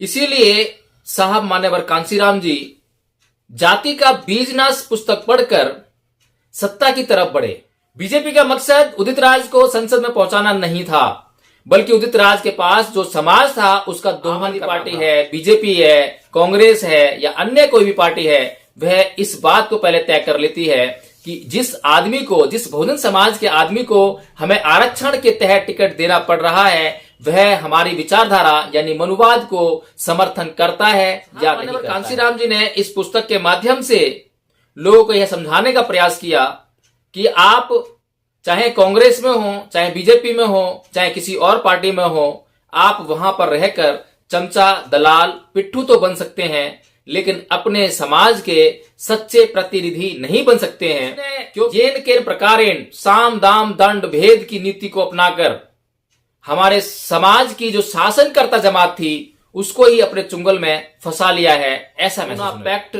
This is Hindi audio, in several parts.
इसीलिए साहब मान्यवर कांसीराम जी जाति का बीजनाश पुस्तक पढ़कर सत्ता की तरफ बढ़े। बीजेपी का मकसद उदित राज को संसद में पहुंचाना नहीं था, बल्कि उदित राज के पास जो समाज था उसका दोहन पार्टी है, बीजेपी है, कांग्रेस है या अन्य कोई भी पार्टी है, वह इस बात को पहले तय कर लेती है कि जिस आदमी को, जिस बहुजन समाज के आदमी को हमें आरक्षण के तहत टिकट देना पड़ रहा है, वह हमारी विचारधारा यानी मनुवाद को समर्थन करता है या नहीं करता। कांसीराम जी ने इस पुस्तक के माध्यम से लोगों को यह समझाने का प्रयास किया कि आप चाहे कांग्रेस में हो, चाहे बीजेपी में हो, चाहे किसी और पार्टी में हो, आप वहां पर रहकर चमचा, दलाल, पिट्ठू तो बन सकते हैं, लेकिन अपने समाज के सच्चे प्रतिनिधि नहीं बन सकते हैं। क्योंकि येन केन प्रकारेण साम दाम दंड भेद की नीति को अपनाकर हमारे समाज की जो शासनकर्ता जमात थी उसको ही अपने चुंगल में फंसा लिया है। ऐसा महसूस पैक्ट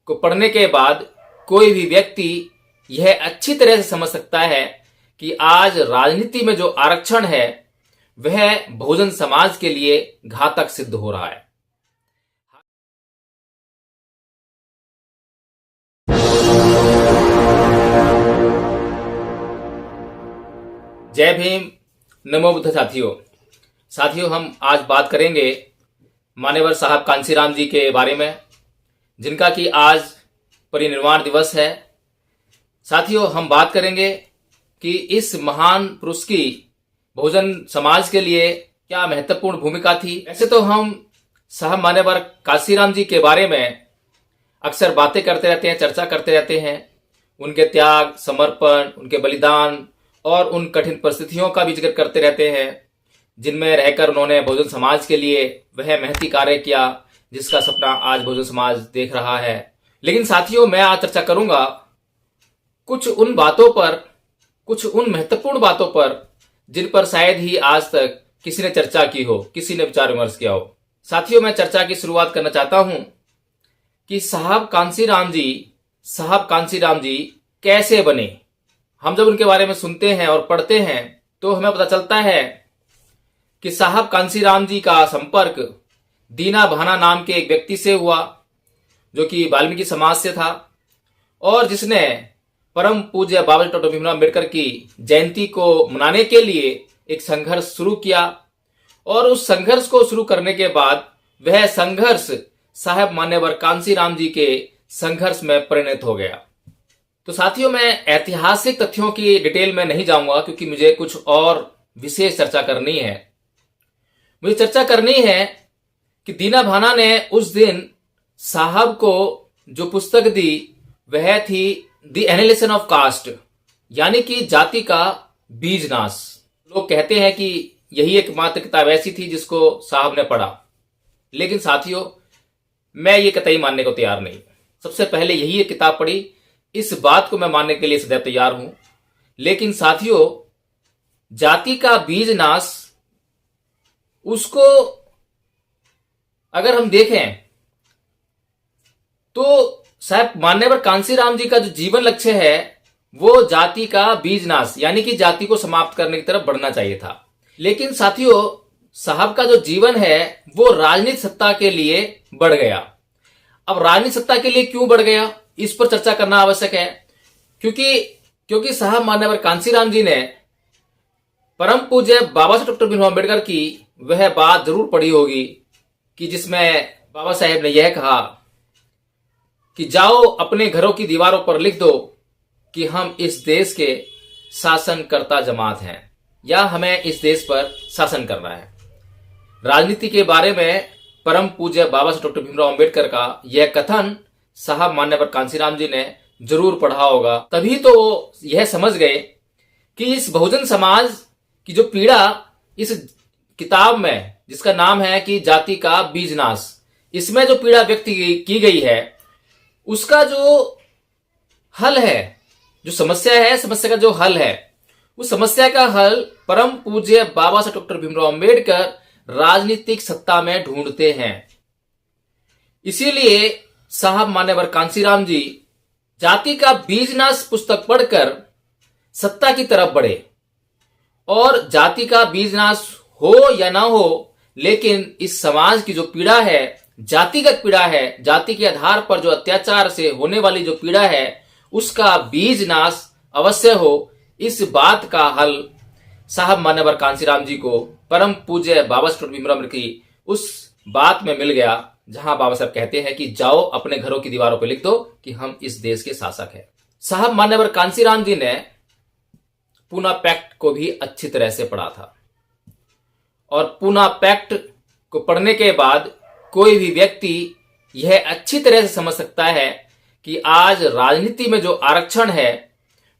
को पढ़ने के बाद कोई भी व्यक्ति यह अच्छी तरह से समझ सकता है कि आज राजनीति में जो आरक्षण है वह बहुजन समाज के लिए घातक सिद्ध हो रहा है। जय भीम, नमो बुद्ध। साथियों हम आज बात करेंगे मान्यवर साहब कांसीराम जी के बारे में, जिनका कि आज परिनिर्वाण दिवस है। साथियों हम बात करेंगे कि इस महान पुरुष की बहुजन समाज के लिए क्या महत्वपूर्ण भूमिका थी। वैसे तो हम साहब मान्यवर कांसीराम जी के बारे में अक्सर बातें करते रहते हैं, चर्चा करते रहते हैं, उनके त्याग, समर्पण, उनके बलिदान और उन कठिन परिस्थितियों का भी जिक्र करते रहते हैं जिनमें रहकर उन्होंने बहुजन समाज के लिए वह महती कार्य किया जिसका सपना आज बहुजन समाज देख रहा है। लेकिन साथियों मैं आज चर्चा करूंगा कुछ उन बातों पर, कुछ उन महत्वपूर्ण बातों पर जिन पर शायद ही आज तक किसी ने चर्चा की हो, किसी ने विचार विमर्श किया हो। साथियों मैं चर्चा की शुरुआत करना चाहता हूं कि साहब कांसीराम जी कैसे बने। हम जब उनके बारे में सुनते हैं और पढ़ते हैं तो हमें पता चलता है कि साहब कांसीराम जी का संपर्क दीना भाना नाम के एक व्यक्ति से हुआ जो कि वाल्मीकि समाज से था और जिसने परम पूज्य बाबा डॉक्टर भीमराव अम्बेडकर की जयंती को मनाने के लिए एक संघर्ष शुरू किया और उस संघर्ष को शुरू करने के बाद वह संघर्ष साहब मान्यवर कांसीराम जी के संघर्ष में परिणत हो गया। तो साथियों मैं ऐतिहासिक तथ्यों की डिटेल में नहीं जाऊंगा क्योंकि मुझे कुछ और विशेष चर्चा करनी है। मुझे चर्चा करनी है कि दीना भाना ने उस दिन साहब को जो पुस्तक दी वह थी द एनालिसिस ऑफ कास्ट, यानी कि जाति का बीजनाश। लोग कहते हैं कि यही एकमात्र किताब ऐसी थी जिसको साहब ने पढ़ा, लेकिन साथियों मैं ये कतई मानने को तैयार नहीं। सबसे पहले यही एक किताब पढ़ी, इस बात को मैं मानने के लिए सदैव तैयार हूं। लेकिन साथियों जाति का बीजनाश, उसको अगर हम देखें तो साहब मान्यवर कांसीराम जी का जो जीवन लक्ष्य है वो जाति का बीजनाश यानी कि जाति को समाप्त करने की तरफ बढ़ना चाहिए था। लेकिन साथियों साहब का जो जीवन है वो राजनीतिक सत्ता के लिए बढ़ गया। अब राजनीतिक सत्ता के लिए क्यों बढ़ गया इस पर चर्चा करना आवश्यक है, क्योंकि साहब मान्यवर कांसीराम जी ने परम पूज्य बाबा साहब डॉक्टर भीमराव अम्बेडकर की वह बात जरूर पढ़ी होगी कि जिसमें बाबा साहेब ने यह कहा कि जाओ अपने घरों की दीवारों पर लिख दो कि हम इस देश के शासनकर्ता जमात हैं या हमें इस देश पर शासन करना है। राजनीति के बारे में परम पूज्य बाबा साहब डॉक्टर भीमराव अम्बेडकर का यह कथन साहब मान्यवर कांसीराम जी ने जरूर पढ़ा होगा, तभी तो वो यह समझ गए कि इस बहुजन समाज की जो पीड़ा इस किताब में जिसका नाम है कि जाति का बीजनाश, इसमें जो पीड़ा व्यक्त की गई है उसका जो हल है, जो समस्या है, समस्या का जो हल है, उस समस्या का हल परम पूज्य बाबा साहब डॉक्टर भीमराव अम्बेडकर राजनीतिक सत्ता में ढूंढते हैं। इसीलिए साहब मान्यवर कांसीराम जी जाति का बीजनाश पुस्तक पढ़कर सत्ता की तरफ बढ़े और जाति का बीजनाश हो या ना हो लेकिन इस समाज की जो पीड़ा है, जातिगत पीड़ा है, जाति के आधार पर जो अत्याचार से होने वाली जो पीड़ा है, उसका बीज नाश अवश्य हो, इस बात का हल साहब मान्यवर कांसीराम जी को परम पूज्य बाबा साहब भीमराव की उस बात में मिल गया, जहां बाबा साहब कहते हैं कि जाओ अपने घरों की दीवारों पर लिख दो कि हम इस देश के शासक हैं। साहब मान्यवर कांसीराम जी ने पूना पैक्ट को भी अच्छी तरह से पढ़ा था, और पूना पैक्ट को पढ़ने के बाद कोई भी व्यक्ति यह अच्छी तरह से समझ सकता है कि आज राजनीति में जो आरक्षण है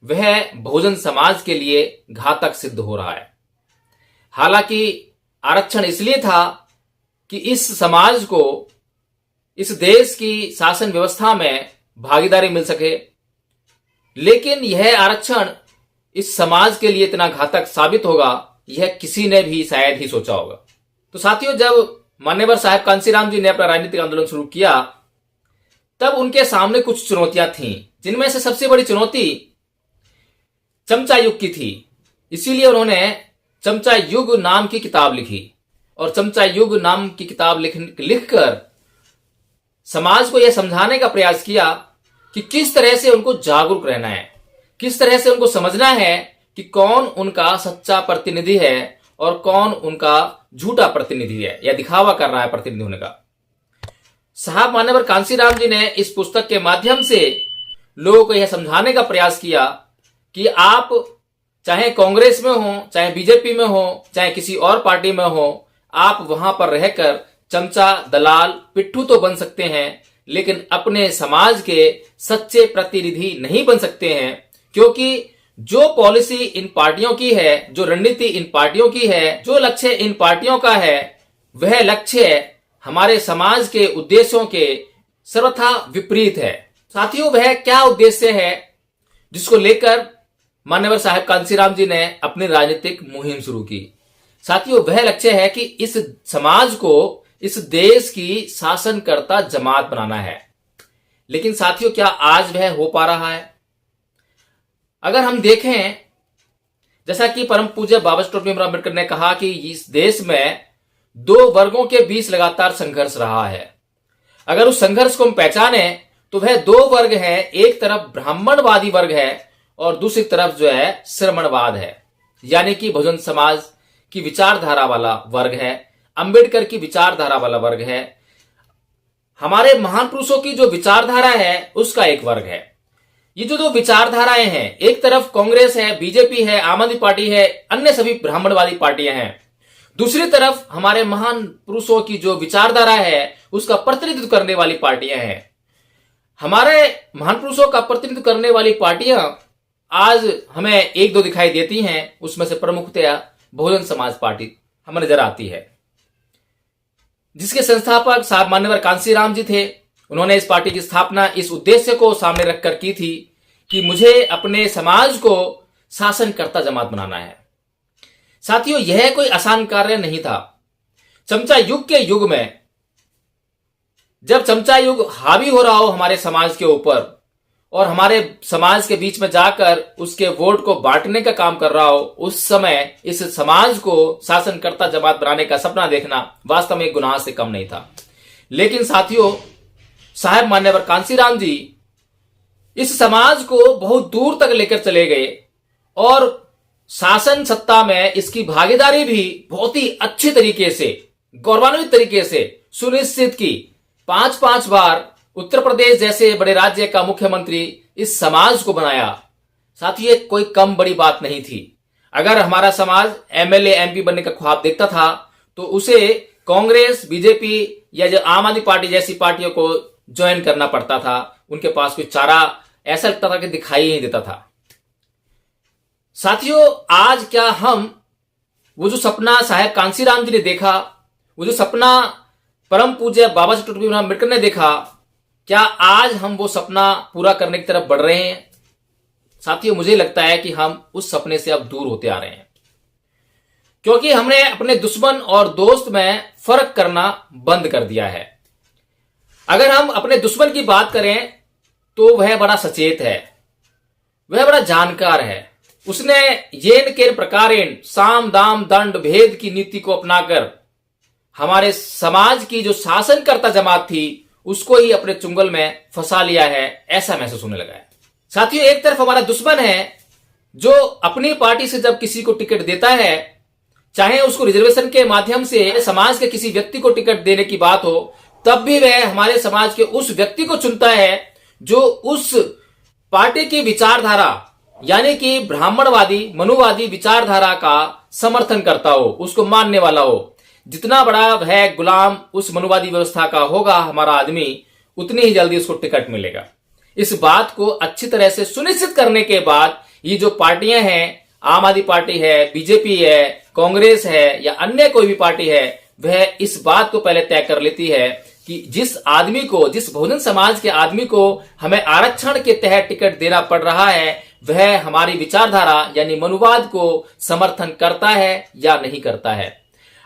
वह बहुजन समाज के लिए घातक सिद्ध हो रहा है। हालांकि आरक्षण इसलिए था कि इस समाज को इस देश की शासन व्यवस्था में भागीदारी मिल सके, लेकिन यह आरक्षण इस समाज के लिए इतना घातक साबित होगा, यह किसी ने भी शायद ही सोचा होगा। तो साथियों, जब मान्यवर साहब कांसीराम जी ने अपना राजनीतिक आंदोलन शुरू किया, तब उनके सामने कुछ चुनौतियां थीं, जिनमें से सबसे बड़ी चुनौती चमचा युग की थी। इसीलिए उन्होंने चमचा युग नाम की किताब लिखी, और चमचा युग नाम की किताब लिखकर समाज को यह समझाने का प्रयास किया कि किस तरह से उनको जागरूक रहना है, किस तरह से उनको समझना है कि कौन उनका सच्चा प्रतिनिधि है और कौन उनका झूठा प्रतिनिधि है या दिखावा कर रहा है प्रतिनिधि होने का। साहब मान्यवर कांसीराम जी ने इस पुस्तक के माध्यम से लोगों को यह समझाने का प्रयास किया कि आप चाहे कांग्रेस में हो, चाहे बीजेपी में हो, चाहे किसी और पार्टी में हो, आप वहां पर रहकर चमचा, दलाल, पिट्ठू तो बन सकते हैं, लेकिन अपने समाज के सच्चे प्रतिनिधि नहीं बन सकते हैं, क्योंकि जो पॉलिसी इन पार्टियों की है, जो रणनीति इन पार्टियों की है, जो लक्ष्य इन पार्टियों का है, वह लक्ष्य हमारे समाज के उद्देश्यों के सर्वथा विपरीत है। साथियों, वह क्या उद्देश्य है जिसको लेकर मान्यवर साहब कांसीराम जी ने अपनी राजनीतिक मुहिम शुरू की? साथियों, वह लक्ष्य है कि इस समाज को इस देश की शासनकर्ता जमात बनाना है। लेकिन साथियों, क्या आज वह हो पा रहा है? अगर हम देखें, जैसा कि परम पूज्य बाबा साहब भीमराव अम्बेडकर ने कहा कि इस देश में दो वर्गों के बीच लगातार संघर्ष रहा है। अगर उस संघर्ष को हम पहचाने तो वह दो वर्ग है, एक तरफ ब्राह्मणवादी वर्ग है और दूसरी तरफ जो है श्रमणवाद है, यानी कि बहुजन समाज की विचारधारा वाला वर्ग है, अंबेडकर की विचारधारा वाला वर्ग है, हमारे महान पुरुषों की जो विचारधारा है उसका एक वर्ग है। ये जो दो विचारधाराएं हैं, एक तरफ कांग्रेस है, बीजेपी है, आम आदमी पार्टी है, अन्य सभी ब्राह्मणवादी पार्टियां हैं, दूसरी तरफ हमारे महान पुरुषों की जो विचारधारा है उसका प्रतिनिधित्व करने वाली पार्टियां हैं। हमारे महान पुरुषों का प्रतिनिधित्व करने वाली पार्टियां आज हमें एक दो दिखाई देती हैं, उसमें से प्रमुखतया बहुजन समाज पार्टी हमें नजर आती है, जिसके संस्थापक साहब मान्यवर कांसीराम जी थे। उन्होंने इस पार्टी की स्थापना इस उद्देश्य को सामने रखकर की थी कि मुझे अपने समाज को शासनकर्ता जमात बनाना है। साथियों, यह कोई आसान कार्य नहीं था। चमचा युग के युग में जब चमचा युग हावी हो रहा हो हमारे समाज के ऊपर और हमारे समाज के बीच में जाकर उसके वोट को बांटने का काम कर रहा हो, उस समय इस समाज को शासनकर्ता जमात बनाने का सपना देखना वास्तव में गुनाह से कम नहीं था। लेकिन साथियों, साहब मान्यवर कांसीराम जी इस समाज को बहुत दूर तक लेकर चले गए और शासन सत्ता में इसकी भागीदारी भी बहुत ही अच्छे तरीके से, गौरवान्वित तरीके से सुनिश्चित की। 5-5 बार उत्तर प्रदेश जैसे बड़े राज्य का मुख्यमंत्री इस समाज को बनाया। साथियों, ये कोई कम बड़ी बात नहीं थी। अगर हमारा समाज एमएलए एमपी बनने का ख्वाब देखता था तो उसे कांग्रेस, बीजेपी या जो आम आदमी पार्टी जैसी पार्टियों को ज्वाइन करना पड़ता था। उनके पास कोई चारा ऐसा लगता था कि दिखाई ही नहीं देता था। साथियों, आज क्या हम वो जो सपना साहब कांसीराम जी ने देखा, वो जो सपना परम पूज्य बाबा साहब भीमराव अम्बेडकर ने देखा, क्या आज हम वो सपना पूरा करने की तरफ बढ़ रहे हैं? साथियों, मुझे लगता है कि हम उस सपने से अब दूर होते आ रहे हैं, क्योंकि हमने अपने दुश्मन और दोस्त में फर्क करना बंद कर दिया है। अगर हम अपने दुश्मन की बात करें तो वह बड़ा सचेत है, वह बड़ा जानकार है। उसने येन केन प्रकारेण साम दाम दंड भेद की नीति को अपनाकर हमारे समाज की जो शासनकर्ता जमात थी उसको ही अपने चुंगल में फंसा लिया है, ऐसा महसूस होने लगा है। साथियों, एक तरफ हमारा दुश्मन है जो अपनी पार्टी से जब किसी को टिकट देता है, चाहे उसको रिजर्वेशन के माध्यम से समाज के किसी व्यक्ति को टिकट देने की बात हो, तब भी वह हमारे समाज के उस व्यक्ति को चुनता है जो उस पार्टी की विचारधारा यानी कि ब्राह्मणवादी मनुवादी विचारधारा का समर्थन करता हो, उसको मानने वाला हो। जितना बड़ा वह गुलाम उस मनुवादी व्यवस्था का होगा हमारा आदमी, उतनी ही जल्दी उसको टिकट मिलेगा। इस बात को अच्छी तरह से सुनिश्चित करने के बाद ये जो पार्टियां हैं, आम आदमी पार्टी है, बीजेपी है, कांग्रेस है या अन्य कोई भी पार्टी है, वह इस बात को पहले तय कर लेती है कि जिस आदमी को, जिस बहुजन समाज के आदमी को हमें आरक्षण के तहत टिकट देना पड़ रहा है, वह हमारी विचारधारा यानी मनुवाद को समर्थन करता है या नहीं करता है।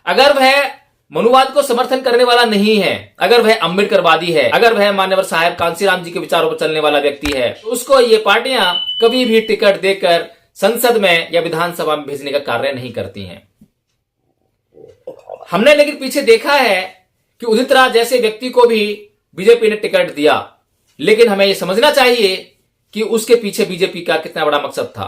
अगर वह मनुवाद को समर्थन करने वाला नहीं है, अगर वह अम्बेडकरवादी है, अगर वह मान्यवर साहब कांसीराम जी के विचारों पर चलने वाला व्यक्ति है, तो उसको ये पार्टियां कभी भी टिकट देकर संसद में या विधानसभा में भेजने का कार्य नहीं करती हैं। हमने लेकिन पीछे देखा है कि उदित राज जैसे व्यक्ति को भी बीजेपी ने टिकट दिया, लेकिन हमें यह समझना चाहिए कि उसके पीछे बीजेपी का कितना बड़ा मकसद था।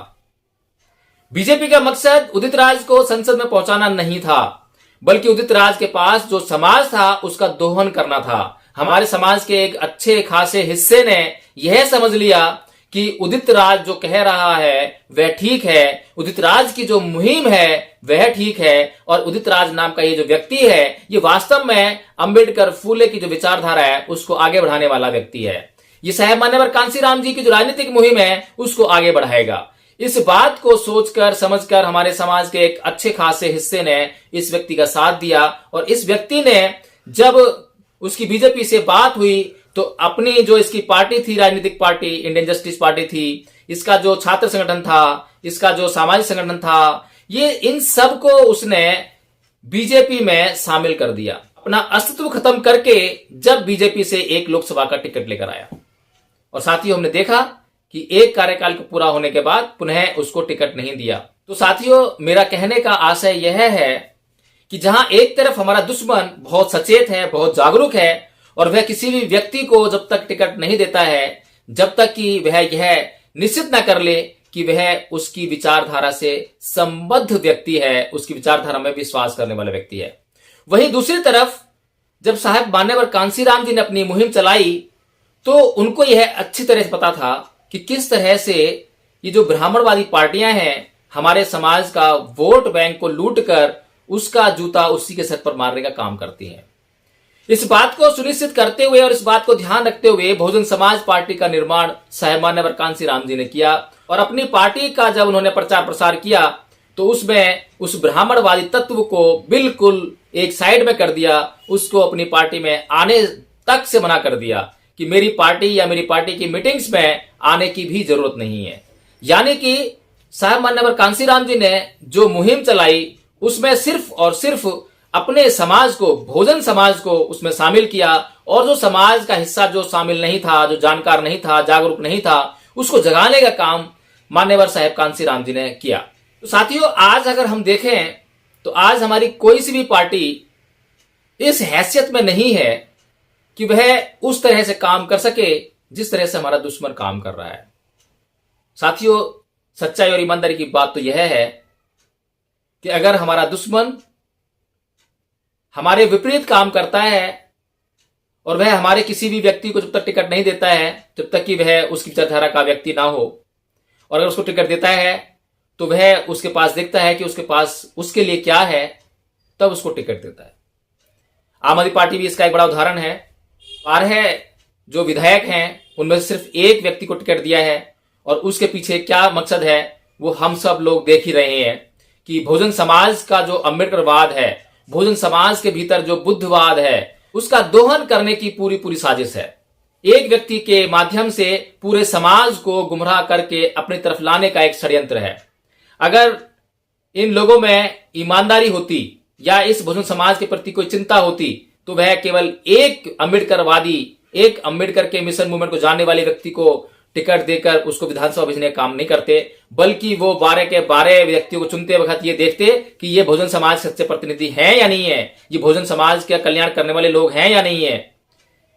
बीजेपी का मकसद उदित राज को संसद में पहुंचाना नहीं था, बल्कि उदित राज के पास जो समाज था उसका दोहन करना था। हमारे समाज के एक अच्छे खासे हिस्से ने यह समझ लिया कि उदित राज जो कह रहा है वह ठीक है, उदित राज की जो मुहिम है वह ठीक है, और उदित राज नाम का ये जो व्यक्ति है ये वास्तव में अंबेडकर फूले की जो विचारधारा है उसको आगे बढ़ाने वाला व्यक्ति है। ये साहब मान्यवर कांसीराम जी की जो राजनीतिक मुहिम है उसको आगे बढ़ाएगा। इस बात को सोचकर समझकर हमारे समाज के एक अच्छे खासे हिस्से ने इस व्यक्ति का साथ दिया, और इस व्यक्ति ने जब उसकी बीजेपी से बात हुई तो अपनी जो इसकी पार्टी थी, राजनीतिक पार्टी इंडियन जस्टिस पार्टी थी, इसका जो छात्र संगठन था, इसका जो सामाजिक संगठन था, ये इन सब को उसने बीजेपी में शामिल कर दिया, अपना अस्तित्व खत्म करके जब बीजेपी से एक लोकसभा का टिकट लेकर आया। और साथियों, हमने देखा कि एक कार्यकाल को पूरा होने के बाद पुनः उसको टिकट नहीं दिया। तो साथियों, मेरा कहने का आशय यह है कि जहां एक तरफ हमारा दुश्मन बहुत सचेत है, बहुत जागरूक है, और वह किसी भी व्यक्ति को जब तक टिकट नहीं देता है, जब तक कि वह यह निश्चित न कर ले कि वह उसकी विचारधारा से संबद्ध व्यक्ति है, उसकी विचारधारा में विश्वास करने वाला व्यक्ति है। वहीं दूसरी तरफ जब साहब मान्यवर कांसीराम जी ने अपनी मुहिम चलाई तो उनको यह अच्छी तरह से पता था कि किस तरह से ये जो ब्राह्मणवादी पार्टियां हैं हमारे समाज का वोट बैंक को लूटकर उसका जूता उसी के सर पर मारने का काम करती हैं। इस बात को सुनिश्चित करते हुए और इस बात को ध्यान रखते हुए बहुजन समाज पार्टी का निर्माण साहब मान्यवर कांसीराम जी ने किया, और अपनी पार्टी का जब उन्होंने प्रचार प्रसार किया तो उसमें उस ब्राह्मणवादी तत्व को बिल्कुल एक साइड में कर दिया, उसको अपनी पार्टी में आने तक से मना कर दिया कि मेरी पार्टी या मेरी पार्टी की मीटिंग्स में आने की भी जरूरत नहीं है। यानी कि साहब मान्यवर कांसीराम जी ने जो मुहिम चलाई उसमें सिर्फ और सिर्फ अपने समाज को, बहुजन समाज को उसमें शामिल किया, और जो समाज का हिस्सा जो शामिल नहीं था, जो जानकार नहीं था, जागरूक नहीं था, उसको जगाने का काम मान्यवर साहब कांसीराम जी ने किया। तो साथियों, आज अगर हम देखें तो आज हमारी कोई सी भी पार्टी इस हैसियत में नहीं है कि वह उस तरह से काम कर सके जिस तरह से हमारा दुश्मन काम कर रहा है। साथियों, सच्चाई और ईमानदारी की बात तो यह है कि अगर हमारा दुश्मन हमारे विपरीत काम करता है और वह हमारे किसी भी व्यक्ति को जब तक टिकट नहीं देता है, जब तक कि वह उसकी विचारधारा का व्यक्ति ना हो, और अगर उसको टिकट देता है तो वह उसके पास देखता है कि उसके पास उसके लिए क्या है, तब उसको टिकट देता है। आम आदमी पार्टी भी इसका एक बड़ा उदाहरण है। 12 जो विधायक हैं उनमें से सिर्फ एक व्यक्ति को टिकट दिया है, और उसके पीछे क्या मकसद है वो हम सब लोग देख ही रहे हैं कि बहुजन समाज का जो अम्बेडकरवाद है, बहुजन समाज के भीतर जो बुद्धवाद है, उसका दोहन करने की पूरी पूरी साजिश है। एक व्यक्ति के माध्यम से पूरे समाज को गुमराह करके अपनी तरफ लाने का एक षड्यंत्र है। अगर इन लोगों में ईमानदारी होती या इस बहुजन समाज के प्रति कोई चिंता होती तो वह केवल एक अम्बेडकरवादी, एक अम्बेडकर के मिशन मूवमेंट को जानने वाले व्यक्ति को टिकट देकर उसको विधानसभा भेजने का काम नहीं करते, बल्कि वो 12 के 12 व्यक्तियों को चुनते वक्त ये देखते कि ये बहुजन समाज सच्चे प्रतिनिधि हैं या नहीं है, ये बहुजन समाज का कल्याण करने वाले लोग हैं या नहीं है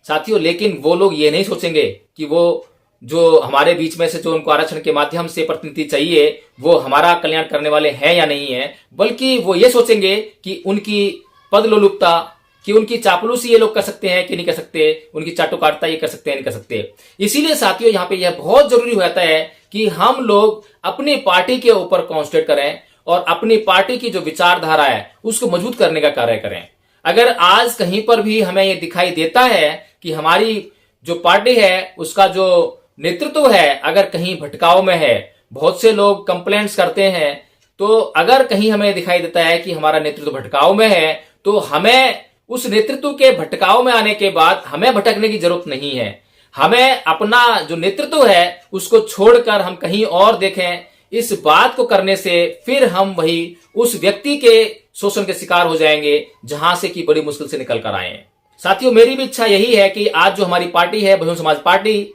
साथियों। लेकिन वो लोग ये नहीं सोचेंगे कि वो जो हमारे बीच में से जो उनको आरक्षण के माध्यम से प्रतिनिधि चाहिए वो हमारा कल्याण करने वाले हैं या नहीं है, बल्कि वो ये सोचेंगे कि उनकी पद लोलुपता, कि उनकी चापलूसी ये लोग कर सकते हैं कि नहीं कर सकते, उनकी चाटुकारिता ये कर सकते हैं नहीं कर सकते। इसीलिए साथियों यहाँ पे यह बहुत जरूरी हो जाता है कि हम लोग अपनी पार्टी के ऊपर कॉन्सेंट्रेट करें और अपनी पार्टी की जो विचारधारा है उसको मजबूत करने का कार्य करें। अगर आज कहीं पर भी हमें ये दिखाई देता है कि हमारी जो पार्टी है उसका जो नेतृत्व है अगर कहीं भटकाव में है, बहुत से लोग कंप्लेंट्स करते हैं, तो अगर कहीं हमें दिखाई देता है कि हमारा नेतृत्व भटकाव में है तो हमें उस नेतृत्व के भटकाव में आने के बाद हमें भटकने की जरूरत नहीं है। हमें अपना जो नेतृत्व है उसको छोड़कर हम कहीं और देखें। इस बात को करने से फिर हम वही उस व्यक्ति के शोषण के शिकार हो जाएंगे जहां से कि बड़ी मुश्किल से निकल कर आए। साथियों, मेरी भी इच्छा यही है कि आज जो हमारी पार्टी है बहुजन समाज पार्टी,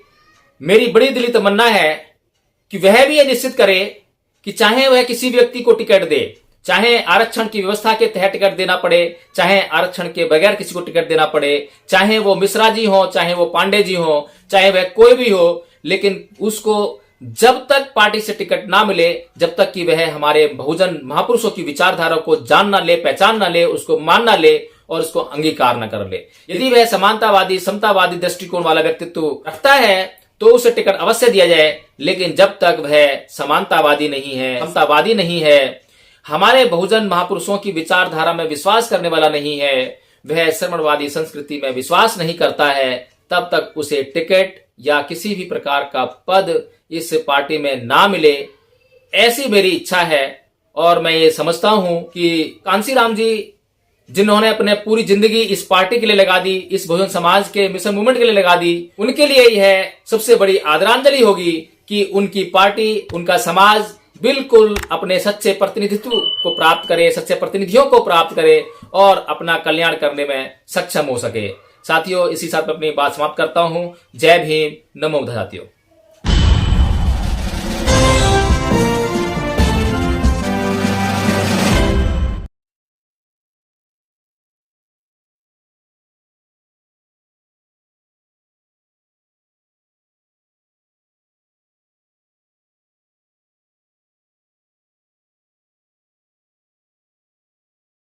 मेरी बड़ी दिली तमन्ना है कि वह भी यह निश्चित करे कि चाहे वह किसी व्यक्ति को टिकट दे, चाहे आरक्षण की व्यवस्था के तहत टिकट देना पड़े, चाहे आरक्षण के बगैर किसी को टिकट देना पड़े, चाहे वो मिश्रा जी हो, चाहे वो पांडे जी हो, चाहे वह कोई भी हो, लेकिन उसको जब तक पार्टी से टिकट ना मिले, जब तक कि वह हमारे बहुजन महापुरुषों की विचारधारा को जान ना ले, पहचान ना ले, उसको मान ना ले और उसको अंगीकार न कर ले। यदि वह समानतावादी, समतावादी दृष्टिकोण वाला व्यक्तित्व रखता है तो उसे टिकट अवश्य दिया जाए, लेकिन जब तक वह समानतावादी नहीं है, समतावादी नहीं है, हमारे बहुजन महापुरुषों की विचारधारा में विश्वास करने वाला नहीं है, वह श्रमणवादी संस्कृति में विश्वास नहीं करता है, तब तक उसे टिकट या किसी भी प्रकार का पद इस पार्टी में ना मिले, ऐसी मेरी इच्छा है। और मैं ये समझता हूं कि कांसीराम जी जिन्होंने अपने पूरी जिंदगी इस पार्टी के लिए लगा दी, इस बहुजन समाज के मिशन मूवमेंट के लिए लगा दी, उनके लिए यह सबसे बड़ी आदरांजलि होगी कि उनकी पार्टी, उनका समाज बिल्कुल अपने सच्चे प्रतिनिधित्व को प्राप्त करे, सच्चे प्रतिनिधियों को प्राप्त करे और अपना कल्याण करने में सक्षम हो सके। साथियों, इसी साथ मैं अपनी बात समाप्त करता हूं। जय भीम, नमो बुद्धाय साथियों।